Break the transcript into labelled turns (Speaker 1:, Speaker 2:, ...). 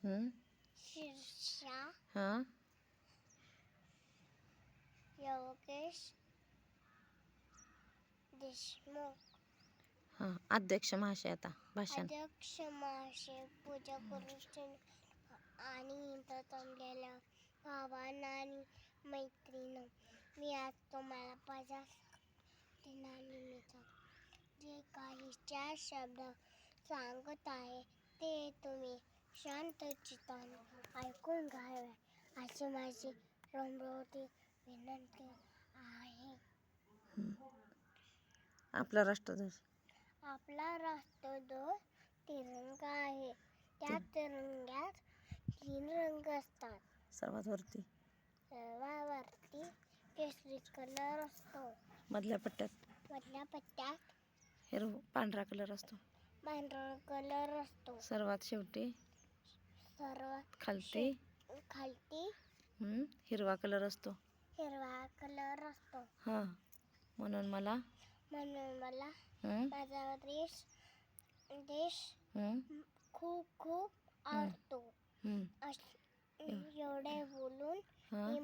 Speaker 1: शीर्षा,
Speaker 2: हां
Speaker 1: योगेश देशमुख.
Speaker 2: हां अध्यक्ष महाशय आता भाषण.
Speaker 1: अध्यक्ष महाशय, पूजा करून आणि जमलेल्या भावांना आणि मैत्रिणी, मी आज तुम्हाला दिनानिमित्त जे काही 4 शब्द सांगत आहे ते तुम्ही शांत चित्ताने ऐकून घ्यावे अशी माझी नम्र विनंती आहे.
Speaker 2: आपला राष्ट्रध्वज.
Speaker 1: आपला राष्ट्रध्वज तिरंगा आहे. त्या तिरंग्यात 3 रंग असतात.
Speaker 2: सर्वात वरती
Speaker 1: केशरी कलर असतो.
Speaker 2: मधल्या पट्ट्यात पांढरा कलर असतो.
Speaker 1: पांढरा कलर असतो.
Speaker 2: सर्वात शेवटी
Speaker 1: सर्वात
Speaker 2: खालती हिरवा कलर असतो. हां म्हणून मला
Speaker 1: माझा देश खूप आवडतो. एवढे बोलून मी